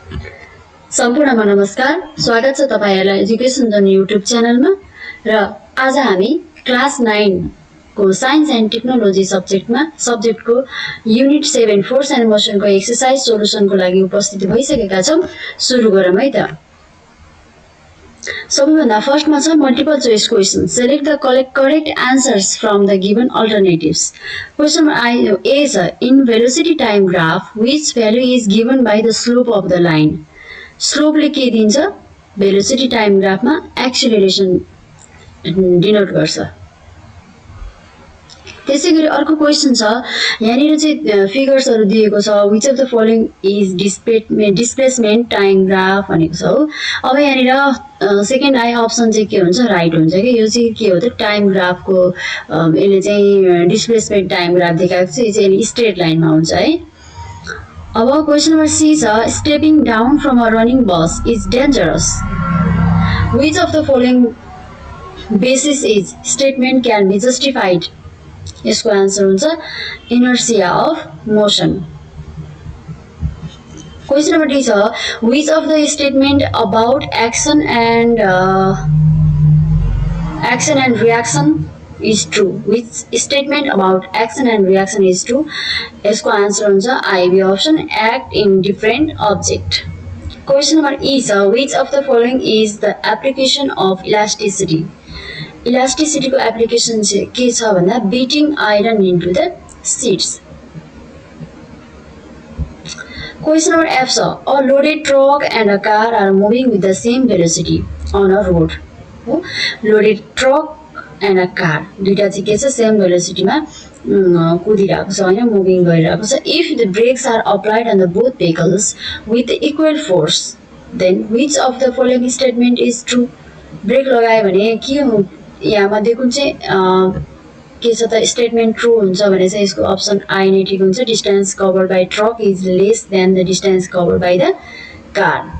सम्पूर्णमा नमस्कार। स्वागत छ तपाईहरुलाई एजुकेसन जर्नी युट्युब च्यानलमा र आज हामी क्लास 9 को साइन्स एन्ड टेक्नोलोजी सब्जेक्टको युनिट 7 फोर्स एन्ड मोसनको एक्सरसाइज सोलुसनको लागि उपस्थित भइसकेका छौं। सुरु गरौँ है त। सबैभन्दा फर्स्टमा छ multiple choice question. Select the correct answers from the given alternatives. Question A छ in velocity time graph which value is given by the slope of the line. स्लोपले के दिन्छ? भेलोसिटी टाइम ग्राफमा एक्सेलरेसन डिनोट गर्छ। त्यसैगरी अर्को question छ यहाँनिर चाहिँ फिगर्सहरु दिएको छ which of the following is displacement time graph भनेको छ हो। अब यहाँनिर सेकेन्ड आई अप्सन चाहिँ के हुन्छ? राइट हुन्छ के यो चाहिँ के हो त टाइम ग्राफको यसले चाहिँ डिस्प्लेसमेन्ट टाइम ग्राफ देखाएको छ। यो चाहिँ स्ट्रेट लाइनमा हुन्छ है। अब क्वेशन नंबर C छ stepping down from a running bus is dangerous. Which of the following basis is statement can be justified. यसको आन्सर हुन्छ inertia of motion. Question number D छ which of the statement about action and reaction is true. Which statement about action and reaction is true? यसको answer हुन्छ IB option act in different object. Question number E छ which of the following is the application of elasticity? Elasticity को application चाहिँ के छ भन्दा beating iron into the sheets. Question number F छ a loaded truck and a car are moving with the same velocity on a road. Loaded truck and a car दुईटा चाहिँ के छ सेम भेलोसिटीमा कुदिरहेको छ हैन मुभिङ गरिरहेको छ। If the brakes are applied on the both vehicles with equal force then which of the following statement is true. Brake लगायो भने के यहाँ मध्ये कुन चाहिँ के छ त स्टेटमेन्ट ट्रू हुन्छ भने चाहिँ यसको अप्सन आई नै ठिक हुन्छ। Distance covered by truck is less than the distance covered by the car.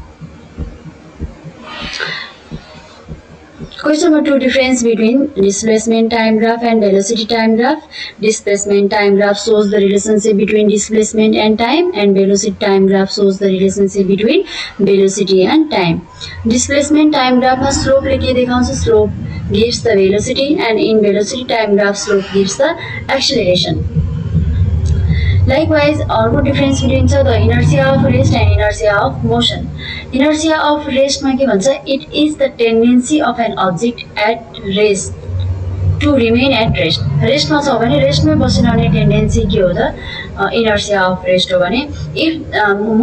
Question number 2 difference between displacement time graph and velocity time graph. Displacement time graph shows the relationship between displacement and time and velocity time graph shows the relationship between velocity and time. Displacement time graph मा slope ले के देखाउँछ? Slope gives the velocity and in velocity time graph slope gives the acceleration. Likewise, अर्को difference between the inertia of rest and inertia of motion. Inertia of rest मा के भन्छ? It is the tendency of an object at rest to remain at rest. Rest मा छ भने rest मै बसिरहने tendency के हो त? Inertia of rest हो भने if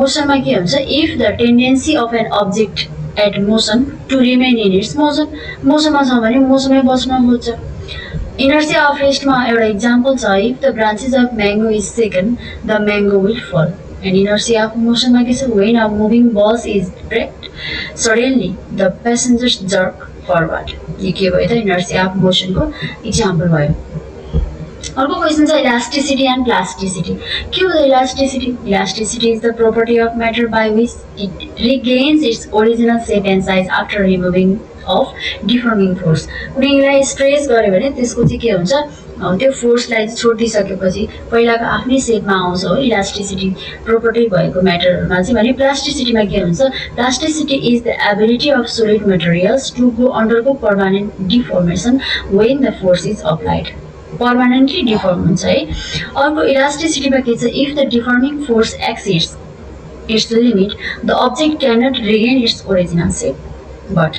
motion मा के हुन्छ? If the tendency of an object at motion to remain in its motion. Motion मा छ भने motion मै बस्न खोज्छ। Inertia of rest मा एउटा example छ if the branches of mango is shaken the mango will fall. And inertia of motion मा के छ? When a moving bus is braked suddenly the passengers jerk forward. यो के भयो त inertia of motion को example भयो। अर्को क्वेशन छ elasticity and plasticity. के हो त elasticity? Elasticity is the property of matter by which it regains its original shape and size after removing of deforming force. कुनैलाई स्ट्रेच गर्यो भने त्यसको चाहिँ के हुन्छ? त्यो फोर्सलाई छोडिदिसकेपछि पहिलाको आफ्नै शेपमा आउँछ हो इलास्टिसिटी प्रोपर्टी भएको म्याटरहरुमा चाहिँ। भने प्लास्टिसिटीमा के हुन्छ? Plasticity is the ability of solid materials to go undergo permanent deformation when the force is applied. Permanently deform हुन्छ है। अर्को इलास्टिसिटीमा के छ? If the deforming force exceeds its limit the object can not regain its original shape but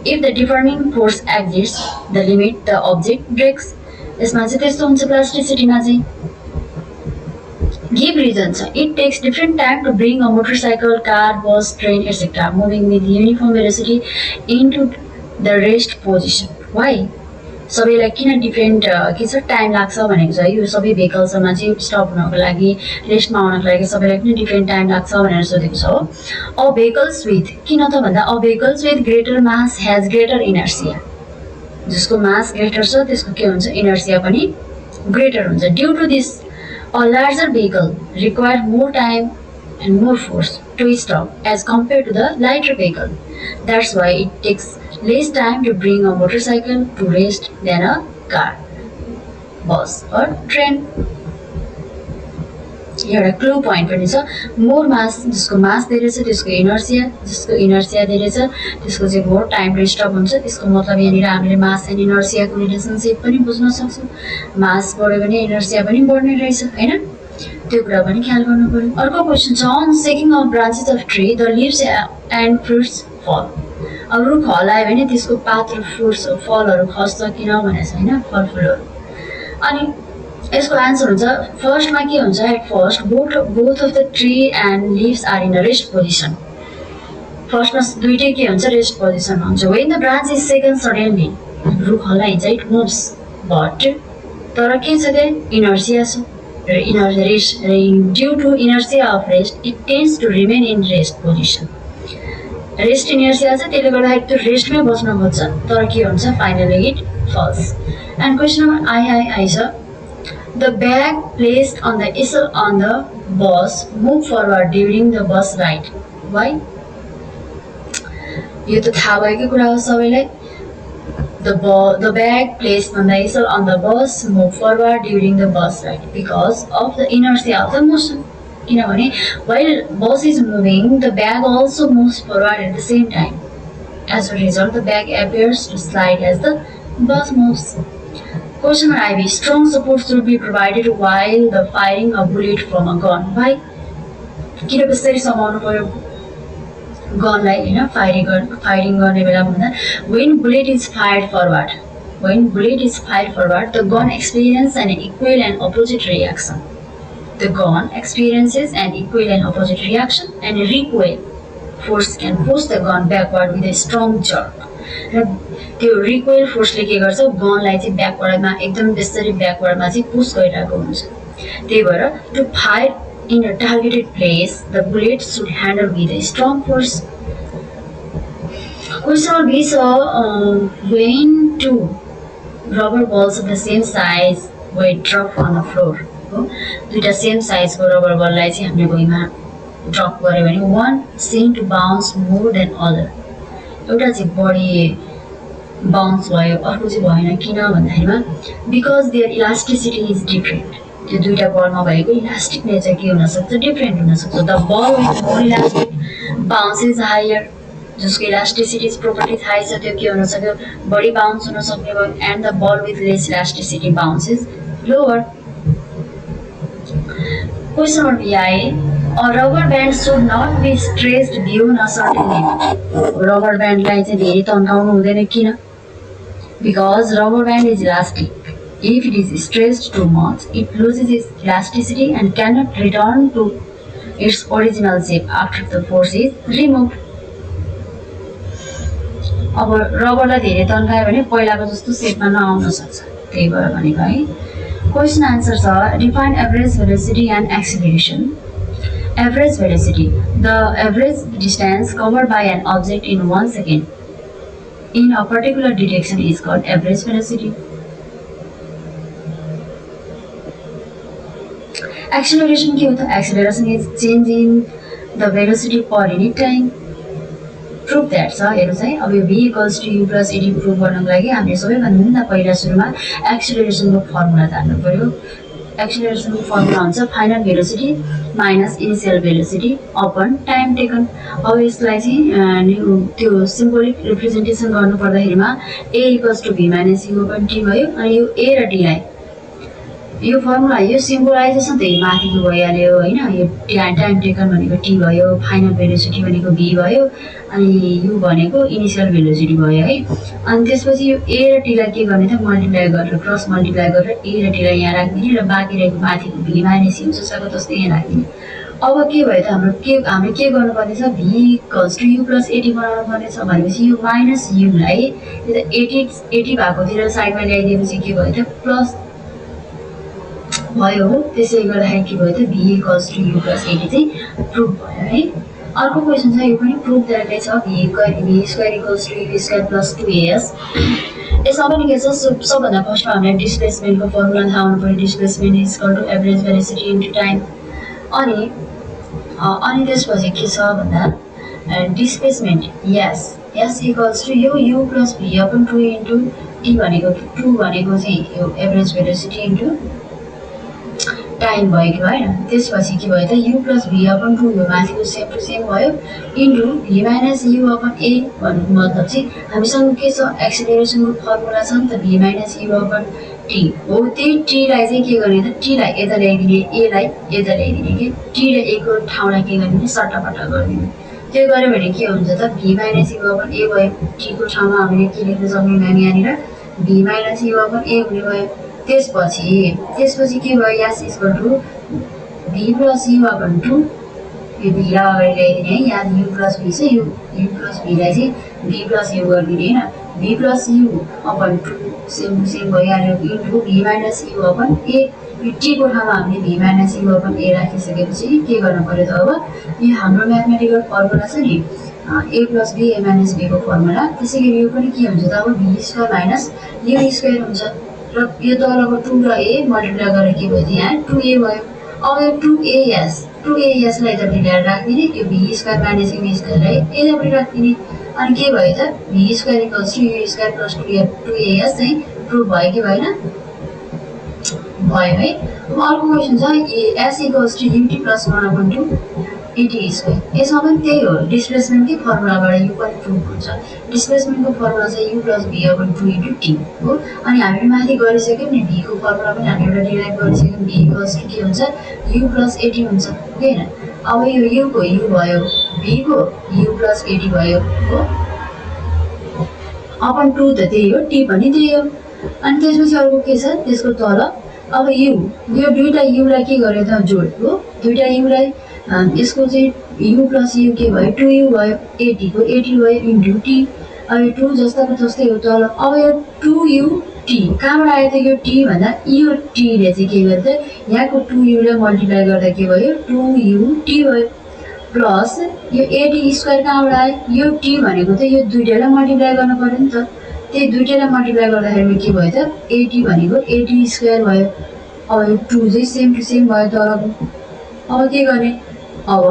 if the deforming force exceeds the limit the object breaks. यसमा चाहिँ त्यस्तो हुन्छ प्लास्टिसिटीमा चाहिँ। गिभ रिजन छ it takes different time to bring a motorcycle, car, bus, train etc. moving with uniform velocity into the rest position. Why? सबैलाई किन different के छ टाइम लाग्छ भनेको छ। यो सबै भेहिकल्समा चाहिँ स्टप हुनको लागि रेस्टमा आउनको लागि सबैलाई किन डिफरेन्ट टाइम लाग्छ भनेर सोधेको छ हो। अ भेहिकल्स विथ किन त भन्दा a vehicles with greater mass has greater inertia. जसको मास ग्रेटर छ त्यसको के हुन्छ? इनर्सिया पनि ग्रेटर हुन्छ। Due to this a larger vehicle require more time and more force to stop as compared to the lighter vehicle. That's why it takes less time to bring a motorcycle to rest than a car, bus or train. एउटा clue point पनि छ more मास जसको मास धेरै छ त्यसको inertia जसको inertia धेरै छ त्यसको चाहिँ मोर टाइम डिस्टर्ब हुन्छ त्यसको मतलब यहाँनिर हामीले मास एन्ड इनर्सियाको रिलेसनसिप पनि बुझ्न सक्छौँ मास बढ्यो भने इनर्सिया पनि बढ्ने रहेछ हैन त्यो कुरा पनि ख्याल गर्नु पर्यो अर्को क्वेसन छ on shaking of branches of tree the leaves and fruits fall अब रुख हल्लायो भने त्यसको पात र फ्रुट्स फलहरू खस्छ किन भनेको छ हैन फलफुलहरू अनि यसको आन्सर हुन्छ फर्स्टमा के हुन्छ at first both of the tree and leaves are in a rest position फर्स्टमा दुईटै के हुन्छ रेस्ट पोजिसनमा हुन्छ when the branch is shaken suddenly रुख हल्लाइन्छ इट मुभ्स बट तर के छ त्यहाँ इनर्सिया छ due to inertia of rest it tends to remain in rest position rest inertia छ त्यसले गर्दाखेरि त्यो रेस्टमै बस्न खोज्छ तर के हुन्छ finally it falls and question number I छ The bag placed on the easel on the bus moved forward during the bus ride. Why? यो त थाहा भएकै कुरा हो सबैलाई The bag placed on the easel on the bus moved forward during the bus ride because of the inertia of the motion. किनभने while bus is moving, the bag also moves forward at the same time. As a result, the bag appears to slide as the bus moves. Question number IV. Strong support should be provided while the firing a bullet from a gun. Why? किन कसरी समाउनु पर्यो गनलाई हैन firing गर्ने बेला भन्दा when bullet is fired forward the gun experiences an equal and opposite reaction. The gun experiences an equal and opposite reaction and recoil force can push the gun backward with a strong jerk. त्यो रिकोइल फोर्सले के गर्छ गनलाई चाहिँ ब्याकवर्डमा एकदम बेसरी ब्याकवर्डमा चाहिँ push गरिरहेको हुन्छ त्यही भएर to fire in a targeted place the bullet should handle with a strong force question B छ when two rubber balls of the same size were dropped on the floor दुईटा सेम साइजको rubber बललाई चाहिँ हामीले भुइँमा drop गर्यो भने one seemed to bounce more than other एउटा चाहिँ बढी बाउन्स भयो अर्को चाहिँ भएन किन भन्दाखेरिमा because there elasticity is different त्यो दुईटा बलमा भएको इलास्टिक नेचर के हुनसक्छ डिफरेन्ट हुनसक्छ the ball with more elastic bounce is higher जसको इलास्टिसिटी प्रोपर्टी थाहा छ त्यो के हुनसक्यो बढी बाउन्स हुन सक्ने भयो and the ball with less elasticity bounce is lower question number B I A rubber band should not be stressed beyond a certain limit. Rubber band लाई चाहिँ धेरै तन्काउनु हुँदैन किन because rubber band is elastic. If it is stressed too much, it loses its elasticity and cannot return to its original shape after the force is removed. अब रबरलाई धेरै तन्कायो भने पहिलाको जस्तो सेपमा नआउन सक्छ त्यही भएर भनेको है क्वेसन आन्सर छ define average velocity and acceleration Average velocity. The average distance covered by an object in 1 second in a particular direction is called average velocity. Acceleration के होता है? Acceleration is change in the velocity per unit time. Prove that छ हेर्नु चाहिँ अब यो v equals to u plus at prove गर्नको लागि हामीले सबैभन्दा पहिला सुरुमा एक्सिलरेसनको फर्मुला जान्नु पर्यो एक्सिलरेसनको फर्मुला हुन्छ final velocity minus initial velocity upon time taken अब यसलाई चाहिँ त्यो सिम्बोलिक रिप्रेजेन्टेसन गर्नु पर्दाखेरिमा a equals to v minus u upon t भयो अनि यो a र d लाई यो फर्मुला यो सिम्बोलाइजेसन त माथिको भइहाल्यो हैन यो टाइम टेकन भनेको t भयो फाइनल भेलोसिटी भनेको v भयो अनि u भनेको इनिसियल भेलोसिटी भयो है अनि त्यसपछि यो a र t लाई के गर्ने त मल्टिप्लाई गरेर क्रस मल्टिप्लाई गरेर a र t लाई यहाँ राख्दिने र बाँकी रहेको माथिको v माइनस u जसको त्यस्तै यहाँ राख्दिने अब के भयो त हामीले के गर्नुपर्ने छ v equals to u plus 80 बनाउनु पर्ने छ भनेपछि यो माइनस u लाई यो त 80 भएकोतिर साइडमा ल्याइदिएपछि के भयो त प्लस भयो त्यसै गर्दाखेरि के भयो त v equals to u plus 80 चाहिँ प्रुभ भयो है अर्को क्वेसन छ यो पनि प्रुभ गरेकै छ v square equals to u square plus 2as यसमा पनि के छ सबभन्दा फर्स्टमा हामीले डिस्प्लेसमेन्टको फर्मुला थाहा हुनु पर्यो displacement is equal to average velocity into time अनि त्यसपछि के छ भन्दा displacement s equals to u plus v upon 2 into t भनेको 2 भनेको चाहिँ यो एभरेज भेलोसिटी इन्टु टाइम भयो कि भएन। त्यसपछि के भयो त u + v / 2 यो माथिको सेम टु सेम भयो इन्टु v - u / a भन्नुको मतलब चाहिँ हामीसँग के छ एक्सेलरेसनको फर्मुला छ नि त v - u / t हो। त्यही t लाई चाहिँ के गर्ने त t लाई यता ल्याइदिने a लाई यता ल्याइदिने के t र a को ठाउँलाई के गर्ने सट्टापट्टा गरिदिने। त्यो गर्यो भने के हुन्छ त v - u / a भयो। t को ठाउँमा हामीले के लेख्न सक्ने नानी यहाँनिर v - u / a हुने भयो। त्यसपछि के भयो यास इक्वल टु v + u / 2 यो v लाई अगाडि ल्याइदिने है। यहाँ u + v छ यो u + v लाई चाहिँ v + u गरिदिने हैन। v + u / 2 same to same भइहाल्यो इन्टु v - u / a। यो t को ठाउँमा हामीले v - u / a राखिसकेपछि के गर्न पर्यो त अब यो हाम्रो म्याथमेटिकल फर्मुला छ नि a + b a - b को फर्मुला। त्यसैगरी यो पनि के हुन्छ त अब v² - u² हुन्छ र यो तलको 2 र a मल्टिप्लाई गरेर के भयो त यहाँ 2a भयो। अब यो 2as लाई यतापट्टि ल्याएर राखिदिने यो v² - u² लाई यतापट्टि राखिदिने अनि के भयो त v² = u² + 2as चाहिँ प्रुभ भयो कि भएन भयो है। अब अर्को क्वेशन छ s = ut + 1/2 at²। यसमा पनि त्यही हो डिस्प्लेसमेन्टकै फर्मुलाबाट यो पनि प्रुभ हुन्छ। डिस्प्लेसमेन्टको फर्मुला चाहिँ u + v / 2 * t हो। अनि हामीले माथि गरिसक्यौं नि v को फर्मुला पनि हामीले एउटा डिराइभ गरिसक्यौं v के हुन्छ u + at हुन्छ हैन। अब यो u को u भयो v को u + at भयो हो अपन 2 त त्यही हो t पनि त्यही हो। अनि त्यसपछि अर्को के छ त्यसको तल अब u यो दुईटा u लाई के गर्यो त जोड हो। दुईटा u लाई यसको चाहिँ u + u के भयो 2u भयो at को at भयो इन्टु t। अब यो 2 जस्ताको तस्तै हो तल। अब यो 2ut कहाँबाट आयो त यो t भन्दा यो t ले चाहिँ के गर्छ यहाँको 2u लाई मल्टिप्लाई गर्दा के भयो 2ut भयो प्लस यो at² कहाँबाट आयो यो t भनेको त यो दुईटालाई मल्टिप्लाई गर्न पर्यो नि त। त्यही दुईटालाई मल्टिप्लाई गर्दाखेरि के भयो त at भनेको at² भयो। अब यो 2 चाहिँ सेम टु सेम भयो तलको। अब के गर्ने अब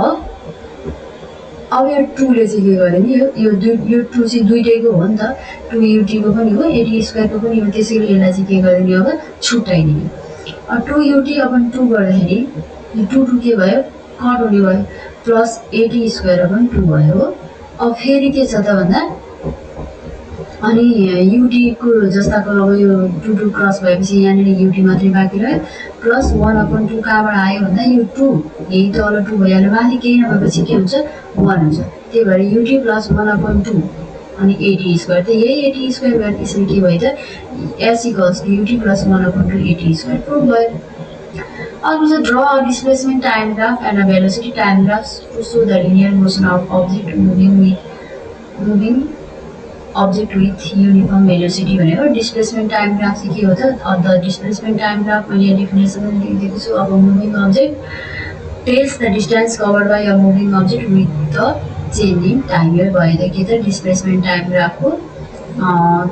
यो 2 ले चाहिँ के गरे नि यो 2 चाहिँ दुईटैको हो नि त 2ut को पनि हो at² को पनि हो। त्यसैले यसलाई चाहिँ के गरिदिने अब छुट्याइदिने। अब 2ut / 2 गर्दाखेरि यो 2 के भयो कट हुने भयो प्लस at² / 2 भयो हो। अब फेरि के छ त भन्दा अनि ut को जस्ताको अब यो 2 क्रस भएपछि यहाँनिर ut मात्रै बाँकी रह्यो प्लस 1/2 कहाँबाट आयो भन्दा यो 2 यही तल 2 भइहाल्यो माथि केही नभएपछि के हुन्छ 1 हुन्छ। त्यही भएर ut + 1/2 अनि at² त यही at² गर्दा त्यसरी के भयो त s = ut + 1/2 at² प्रुभ भयो। अर्को छ draw a displacement time graph and a velocity time graph to show the linear motion of object moving object with uniform velocity भनेको डिस्प्लेसमेन्ट टाइम ग्राफ चाहिँ के हो त द डिस्प्लेसमेन्ट टाइम ग्राफ मैले definition लेखिदिएको छु। अब moving object tells the distance covered by a moving object with the change in time. यो भयो त के त डिस्प्लेसमेन्ट टाइम ग्राफको के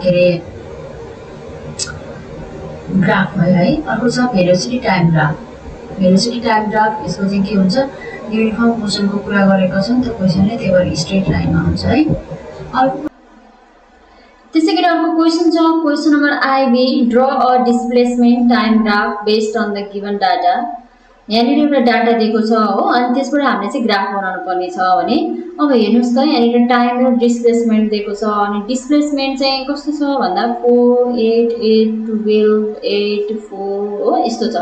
अरे ग्राफ भयो है। अर्को छ velocity time graph. Velocity time graph यसको चाहिँ के हुन्छ युनिफर्म मोसनको कुरा गरेको छ नि त क्वेसनले त्यही भएर स्ट्रेट लाइनमा हुन्छ है। अर्को त्यसैगरी अर्को क्वेसन छ question number I B draw a displacement time graph based on the given data. यहाँनिर एउटा डाटा दिएको छ हो अनि त्यसबाट हामीले चाहिँ ग्राफ बनाउनु पर्ने छ भने अब हेर्नुस् त यहाँनिर टाइम र डिस्प्लेसमेन्ट दिएको छ अनि डिस्प्लेसमेन्ट चाहिँ कस्तो छ भन्दा 4 8 8 12 8 4 हो यस्तो छ।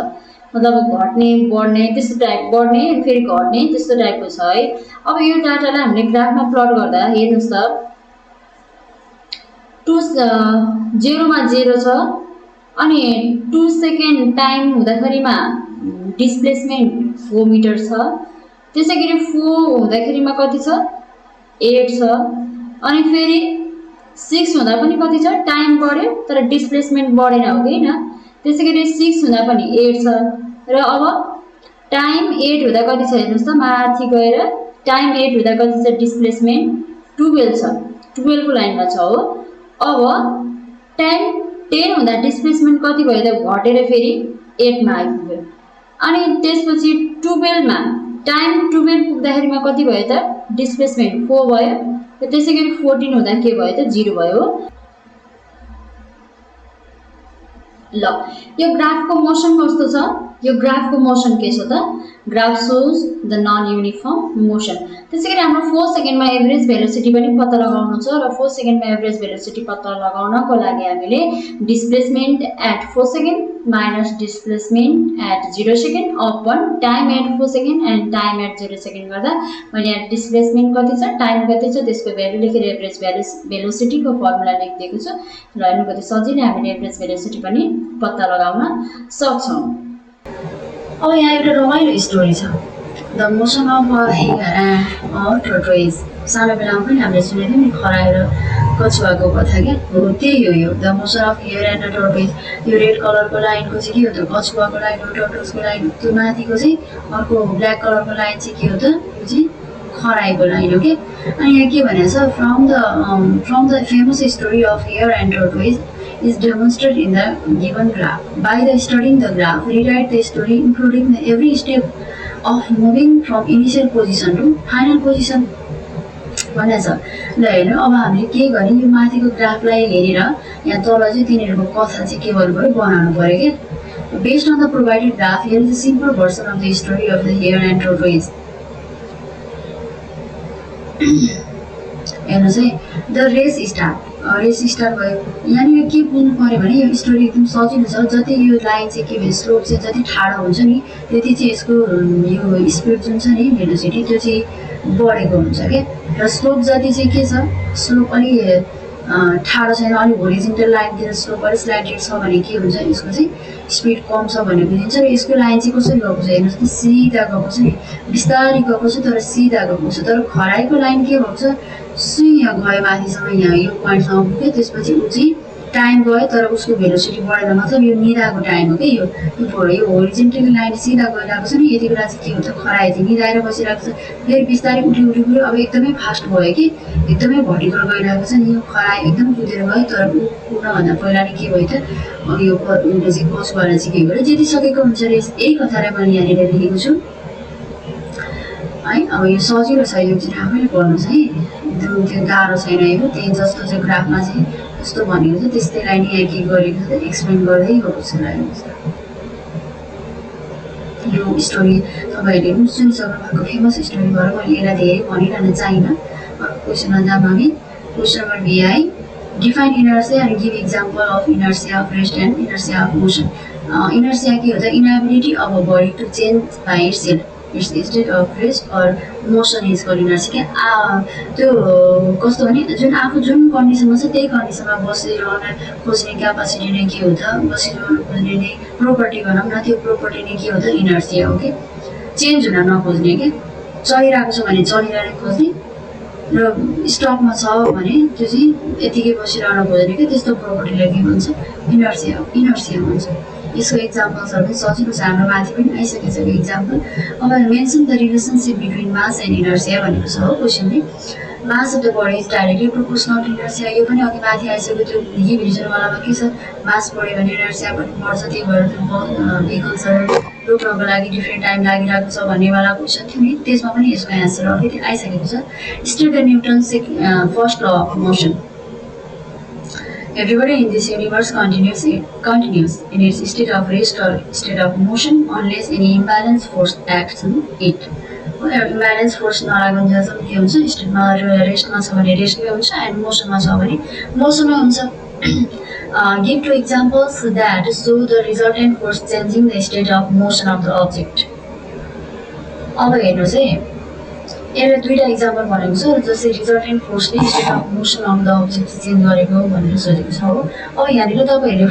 मतलब घट्ने बढ्ने त्यस्तो टाइप बढ्ने फेरि घट्ने त्यस्तो टाइपको छ है। अब यो डाटालाई हामीले ग्राफमा प्लट गर्दा हेर्नुस् त 0 मा 0 छ अनि 2 सेकेन्ड टाइम हुँदाखेरिमा डिस्प्लेसमेन्ट 4 मिटर छ। त्यसैगरी 4 हुँदाखेरिमा कति छ 8 छ अनि फेरि 6 हुँदा पनि कति छ टाइम बढ्यो तर डिस्प्लेसमेन्ट बढेन हो कि हैन। त्यसैगरी 6 हुँदा पनि 8 छ र अब टाइम 8 हुँदा कति छ हेर्नुस् त माथि गएर टाइम 8 हुँदा कति छ डिस्प्लेसमेन्ट 12 छ 12 को लाइनमा छ हो। अब टाइम 10 हुँदा डिस्प्लेसमेन्ट कति भयो त घटेर फेरि 8 मा आइपुग्यो अनि त्यसपछि 12 मा टाइम 12 पुग्दाखेरिमा कति भयो त डिस्प्लेसमेन्ट 4 भयो र त्यसैगरी 14 हुँदा के भयो त 0 भयो। ल यो ग्राफको मोसन कस्तो छ यो ग्राफको मोसन के छ त graph shows the non uniform motion त्यसैगरी हाम्रो 4 सेकेन्डमा एभरेज भेलोसिटी पनि पत्ता लगाउनु छ र 4 सेकेन्डमा एभरेज भेलोसिटी पत्ता लगाउनको लागि हामीले displacement at 4 second minus displacement at 0 second upon time at 4 second and time at 0 second गर्दा मैले यहाँ डिस्प्लेसमेन्ट कति छ टाइम कति छ त्यसको भ्यालु लेखेर एभरेज भेलोसिटीको फर्मुला लेखिदिएको छु र हेर्नु कति सजिलै हामीले एभरेज भेलोसिटी पनि पत्ता लगाउन सक्छौं। अब यहाँ एउटा रमाइलो स्टोरी छ द मोसन अफ टर्टोइज सानो बेलामा पनि हामीले सुनेको थियौँ नि खराएर कछुवाको कथा के हो त्यही हो यो the motion of here and tortoise यो रेड कलरको लाइनको चाहिँ के हो त कछुवाको लाइन हो टर्टोइजको लाइन त्यो माथिको चाहिँ अर्को ब्ल्याक कलरको लाइन चाहिँ के हो त यो चाहिँ खराएको लाइन हो कि अनि यहाँ के भनेको छ from the famous story of here and tortoise is demonstrated in the given graph. By studying the graph, rewrite the story including every step of moving from initial position to final position. भनेछ ल हेर्नु अब हामीले के गर्ने यो माथिको ग्राफलाई हेरेर यहाँ तल चाहिँ तिनीहरूको कथा चाहिँ के गर्नु पर्यो बनाउनु पर्यो के based on the provided graph here is a simple version of the story of the hare and tortoise हेर्नु चाहिँ द रेस स्टार्ट भयो यहाँनिर के बुझ्नु पऱ्यो भने यो स्टोरी एकदम सजिलो छ जति यो लाइन चाहिँ के भयो स्लोप चाहिँ जति ठाडो हुन्छ नि त्यति चाहिँ यसको यो स्पिड जुन छ नि भेलोसिटी त्यो चाहिँ बढेको हुन्छ क्या र स्लोप जति चाहिँ के छ स्लोप अलि ठाडो छैन अलिक होरिजेन्टल लाइनतिर स्लोप अलिक स्लाइडेड छ भने के हुन्छ यसको चाहिँ स्पिड कम छ भन्ने बुझिन्छ र यसको लाइन चाहिँ कसरी गएको छ हेर्नुहोस् त सिधा गएको छ नि बिस्तारै गएको छ तर सिधा गएको छ तर खराइको लाइन के भएको छ यहाँ गयो माथिसम्म यहाँ यो पोइन्टसम्म पुग्यो त्यसपछि ऊ चाहिँ टाइम गयो तर उसको भेलोसिटी बढेर मतलब यो निदाएको टाइम हो कि यो होरिजेन्टल लाइन सिधा गइरहेको छ नि यति बेला चाहिँ के हुन्छ खरायो चाहिँ निदाएर बसिरहेको छ फेरि बिस्तारै उठ्यो अब एकदमै फास्ट भयो कि एकदमै भर्टिकल गइरहेको छ नि यो खरायो एकदम कुदेर गयो तर उठ्नुभन्दा पहिला नै के भयो त अब यो चाहिँ कछुवालाई चाहिँ के भयो जति सकेको हुन्छ र यही कथालाई मैले यहाँनिर लेखेको छु है अब यो सजिलो छ यो चाहिँ आफैले पढ्नुहोस् है एकदम त्यो गाह्रो छैन यो त्यही जस्तो चाहिँ ग्राफमा चाहिँ जस्तो भनेको छ त्यस्तैलाई नै यहाँ के गरेको छ एक्सप्लेन गर्दै गएको छ हेर्नुहोस् यो स्टोरी तपाईँहरूले पनि सुनिसक्नु भएको फेमस स्टोरी भएर मैले यसलाई धेरै भनिरहन चाहिनँ अर्को क्वेसनमा जाऊँ हामी क्वेसन नम्बर बी है define inertia and give example of inertia of rest and inertia of motion inertia के हुन्छ inability of a body to change by itself its state of rest or motion is called inertia त्यो कस्तो भने जुन आफू जुन कन्डिसनमा छ त्यही कन्डिसनमा बसिरहन खोज्ने क्यापासिटी नै के हो त बसिरहन खोज्ने नै प्रोपर्टी भनौँ न त्यो प्रोपर्टी नै के हो त इनर्सिया हो कि चेन्ज हुन नखोज्ने के चलिरहेको छ भने चलिरहने खोज्ने र स्टपमा छ भने त्यो चाहिँ यतिकै बसिरहन खोज्ने कि त्यस्तो प्रोपर्टीलाई के भन्छ इनर्सिया भन्छ यसको इक्जाम्पल्सहरू पनि सजिलो छ हाम्रो माथि पनि आइसकेको छ इक्जाम्पल अब mention the relationship between mass and inertia भनेको छ हो क्वेसनले mass of the body is directly proportional to inertia यो पनि अघि माथि आइसक्यो त्यो डिभिजनवालामा के छ मास बढ्यो भने इनर्सिया पनि बढ्छ त्यही भएर त्यो भेहिकल्सहरू रोक्नको लागि डिफ्रेन्ट टाइम लागिरहेको छ भन्नेवाला क्वेसन थियो नि त्यसमा पनि यसको एन्सर अलिकति आइसकेको छ still the newton first law of motion Everybody in this universe continues in its state of rest or state of motion unless any imbalance force acts on it. Imbalance force नलागुन्जेलसम्म के हुन्छ स्टेटमा रेस्टमा छ भने रेस्टमै हुन्छ and मोसनमा छ भने मोसनमै हुन्छ give two examples that show the resultant force changing the state of motion of the object. अब हेर्नुहोस् है यसले दुईटा इक्जाम्पल भनेको छ जस्तै रिजल्टेन्ट फोर्सले state of motion of the object change गरेको भनेर सोधेको छ हो अब यहाँनिर तपाईँहरूले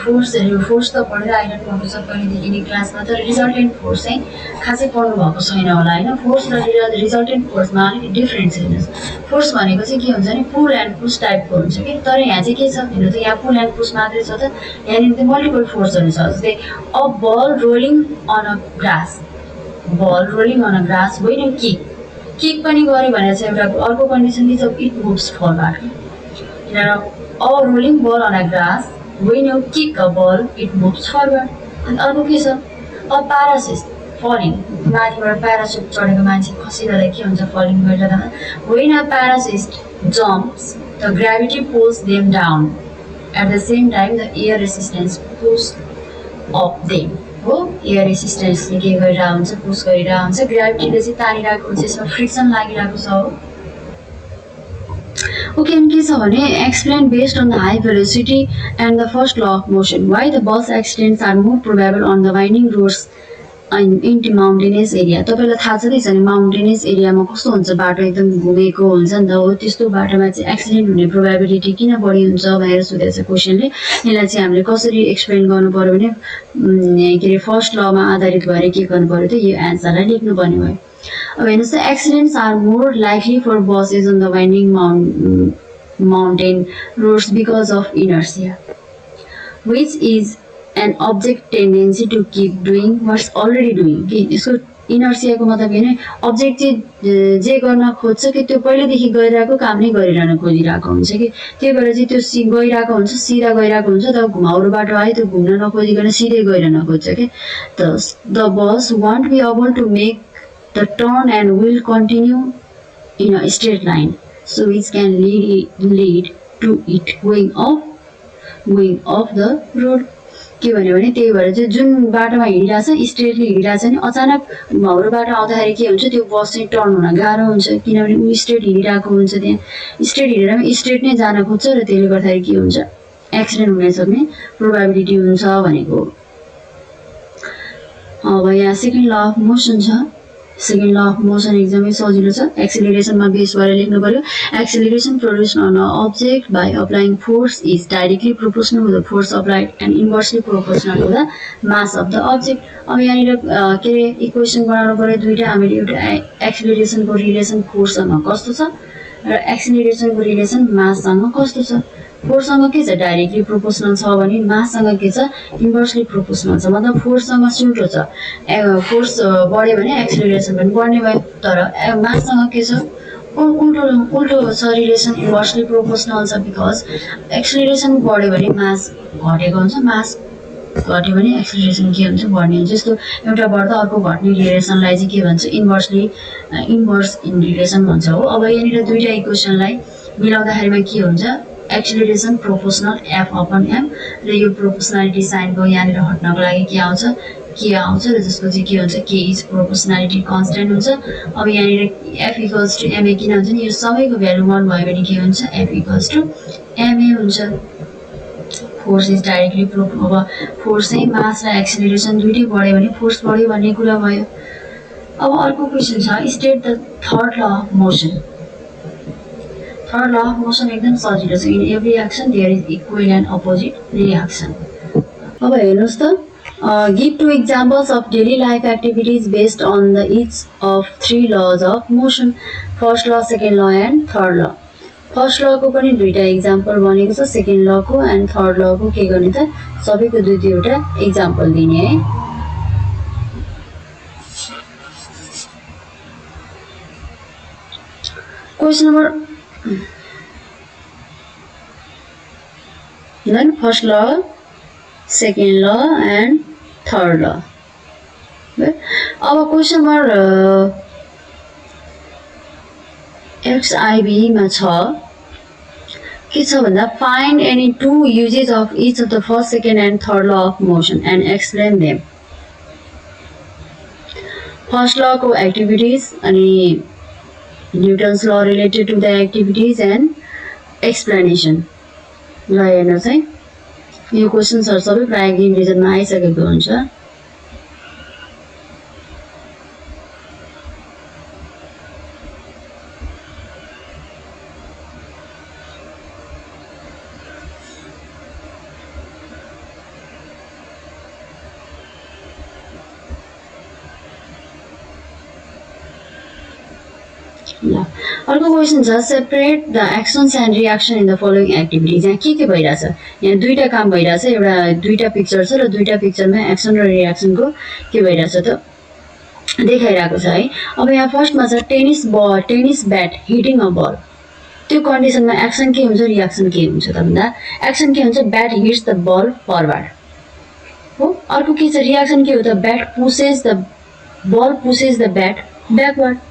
फोर्स त पढेर आइरहनु छ पहिलेदेखि नै क्लासमा तर रिजल्टेन्ट फोर्स चाहिँ खासै पढ्नु भएको छैन होला होइन फोर्स र रिजल्टेन्ट फोर्समा अलिकति डिफ्रेन्ट छ फोर्स भनेको चाहिँ के हुन्छ भने पुल एन्ड पुस टाइपको हुन्छ कि तर यहाँ चाहिँ के छ हेर्नु त यहाँ पुल एन्ड पुस मात्रै छ त यहाँनिर चाहिँ मल्टिपल फोर्सहरू छ जस्तै a ball rolling on a grass होइन किक पनि गऱ्यो भने चाहिँ एउटा अर्को कन्डिसन के छ it moves forward a rolling ball on a grass when you kick a ball it moves forward अनि अर्को के छ अ प्यारासिस्ट फलिङ माथिबाट प्यारासुट चढेको मान्छे खसिरहँदा के हुन्छ फलिङ गरिरहँदा when a parachutist jumps the gravity pulls them down at the same time the air resistance pools up them हो एयर रेसिस्टेन्सले के गरिरहेको हुन्छ पुस गरिरहेको हुन्छ ग्राभिटीले चाहिँ तानिरहेको हुन्छ यसमा फ्रिक्सन लागिरहेको छ हो ओके अनि के छ भने explain based on the high velocity and the first law of motion why the bus accidents are more probable on the winding roads in mountainous area तपाईँलाई थाहा छँदैछ नि माउन्टेनियस एरियामा कस्तो हुन्छ बाटो एकदम घुमेको हुन्छ नि त हो त्यस्तो बाटोमा चाहिँ एक्सिडेन्ट हुने प्रोबेबिलिटी किन बढी हुन्छ भनेर सोधेको छ क्वेसनले यसलाई चाहिँ हामीले कसरी एक्सप्लेन गर्नु पर्यो भने के अरे फर्स्ट लमा आधारित भएर के गर्नु पर्यो त यो एन्सरलाई लेख्नुपर्ने भयो अब हेर्नुहोस् त accidents are more likely for buses on the winding mountain roads because of inertia which is an object tendency to keep doing what's already doing के यसको इनर्सियाको मतलब के भने अब्जेक्ट चाहिँ जे गर्न खोज्छ कि त्यो पहिलेदेखि गरिरहेको काम नै गरिरहन खोजिरहेको हुन्छ कि त्यही भएर चाहिँ त्यो गइरहेको हुन्छ सिधा गइरहेको हुन्छ त घुमाउरो बाटो आयो त्यो घुम्न नखोजिकन सिधै गइरहन खोज्छ कि the bus want be able to make the turn and will continue in a straight line so which can lead to it going off the road के भन्यो भने त्यही भएर चाहिँ जुन बाटोमा हिँडिरहेछ स्ट्रेटली हिँडिरहेछ नि अचानक घुमाउरो बाटो आउँदाखेरि के हुन्छ त्यो बस चाहिँ टर्न हुन गाह्रो हुन्छ किनभने ऊ स्ट्रेट हिँडिरहेको हुन्छ त्यहाँ स्ट्रेट हिँडेर स्ट्रेट नै जान खोज्छ र त्यसले गर्दाखेरि के हुन्छ एक्सिडेन्ट हुन सक्ने प्रोबेबिलिटी हुन्छ भनेको अब यहाँ सेकेन्ड ल अफ मोसन छ सेकेन्ड ल अफ मोसन एकदमै सजिलो छ एक्सेलरेसनमा बेस गरेर लेख्नु पर्यो acceleration produced on a object by applying force is directly proportional to the force applied and inversely proportional to the mass of the object अब यहाँनिर के अरे इक्वेसन बनाउनु पर्यो दुईवटा हामीले एउटा एक्सेलरेसनको रिलेसन फोर्ससँग कस्तो छ र एक्सेलरेसनको रिलेसन माससँग कस्तो छ फोर्ससँग के छ डाइरेक्टली प्रोपोर्सनल छ भने माससँग के छ इन्भर्सली प्रोपोर्सनल छ मतलब फोर्ससँग सुल्टो छ फोर्स बढ्यो भने एक्सेलरेसन पनि बढ्ने भयो तर माससँग के छ उल्टो छ रिलेसन इन्भर्सली प्रोपोर्सनल छ बिकज एक्सेलरेसन बढ्यो भने मास घटेको हुन्छ मास घट्यो भने एक्सेलरेसन के हुन्छ बढ्ने हुन्छ यस्तो एउटा बढ्दा अर्को घट्ने रिलेसनलाई चाहिँ के भन्छ इन्भर्स इन रिलेसन भन्छ हो अब यहाँनिर दुईवटा इक्वेसनलाई मिलाउँदाखेरिमा के हुन्छ acceleration proportional F upon M र यो प्रोपोर्सनालिटी साइनको यहाँनिर हट्नको लागि के आउँछ र जसको चाहिँ के हुन्छ के इज प्रोपोर्सनालिटी कन्स्टेन्ट हुन्छ अब यहाँनिर एफ इक्वल्स टु एमए किन हुन्छ नि यो सबैको भ्यालु 1 भयो भने के हुन्छ एफ इक्वल्स टु एमए हुन्छ फोर्स इज डाइरेक्टली अब फोर्स चाहिँ मास र एक्सेलरेसन दुइटै बढ्यो भने फोर्स बढ्यो भन्ने कुरा भयो अब अर्को क्वेसन छ state the third law of motion third law of motion एकदम सजिलो छ in every action there is equal and opposite reaction अब हेर्नुहोस् त give two examples of daily life activities based on the each of 3 laws of motion first law second law and third law first लको पनि दुईवटा example बनेको छ second लको and third लको के गर्ने त सबैको दुई दुईवटा इक्जाम्पल दिने है question number then first law second law and third law अब क्वेसन नम्बर XIB मा छ के छ भन्दा find any two uses of each of the first second and third law of motion and explain them first law को activities अनि Newton's law related to the activities and explanation ल हेर्नुहोस् है यो क्वेसन्सहरु सबै प्रायः गेम रिजनमा आइसकेको हुन्छ अर्को क्वेसन छ separate the actions and reaction in the following activities यहाँ के भइरहेछ यहाँ दुईटा काम भइरहेछ एउटा दुईटा पिक्चर छ र दुईटा पिक्चरमा एक्सन र रिएक्सनको के भइरहेछ त देखाइरहेको छ है अब यहाँ फर्स्टमा छ टेनिस ब्याट हिटिङ अ बल त्यो कन्डिसनमा एक्सन के हुन्छ रिएक्सन के हुन्छ त भन्दा एक्सन के हुन्छ bat hits the ball forward हो अर्को के छ रिएक्सन के हो त bat pushes the ball pushes the bat backward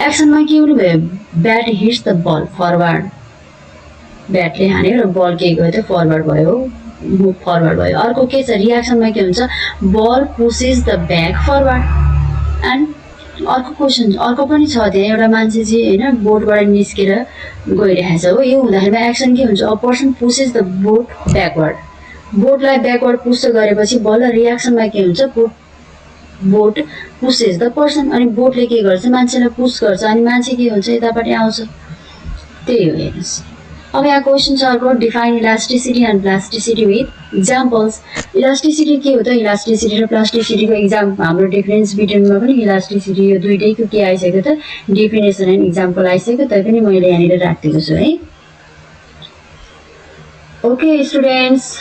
एक्सनमा के हुनु भयो bat hits the ball forward ब्याटले हान्यो र बल के गयो त फरवर्ड भयो मुभ फरवर्ड भयो। अर्को के छ रियाक्सनमा के हुन्छ ball pushes the bat forward. And अर्को क्वेसन अर्को पनि छ त्यहाँ एउटा मान्छे चाहिँ होइन बोटबाट निस्केर गइरहेको छ हो। यो हुँदाखेरिमा एक्सन के हुन्छ a person pushes the boat backward. बोटलाई ब्याकवर्ड पुस गरेपछि बल्ल रियाक्सनमा के हुन्छ बोट पुसेस द पर्सन। अनि बोटले के गर्छ मान्छेलाई पुस गर्छ अनि मान्छे के हुन्छ यतापट्टि आउँछ। त्यही हो हेर्नुहोस्। अब यहाँ क्वेसन छ अर्को define elasticity and plasticity with examples. Elasticity के हो त इलास्टिसिटी र प्लास्टिसिटीको इक्जाम हाम्रो डिफरेन्स बिट्विनमा पनि इलास्टिसिटी यो दुइटैको के आइसक्यो त डेफिनेसन एन्ड इक्जाम्पल आइसक्यो तैपनि मैले यहाँनिर राखिदिएको छु है। ओके स्टुडेन्ट्स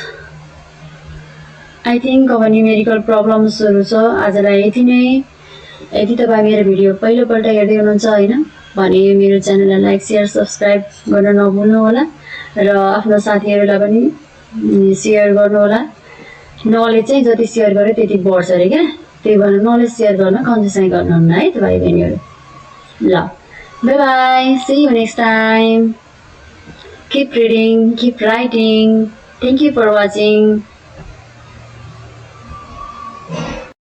आई थिङ्क अब न्युमेरिकल प्रब्लम्सहरू छ आजलाई यति नै। यदि तपाईँ मेरो भिडियो पहिलोपल्ट हेर्दै हुनुहुन्छ होइन भने मेरो च्यानललाई लाइक सेयर सब्सक्राइब गर्न नभुल्नु होला र आफ्नो साथीहरूलाई पनि सेयर गर्नुहोला। नलेज चाहिँ जति सेयर गर्यो त्यति बढ्छ अरे क्या, त्यही भएर नलेज सेयर गर्न कन्जुसाइ गर्नुहुन्न है तपाईँ बहिनीहरू। ल bye bye, see you next time. Keep reading, keep writing. Thank you for watching.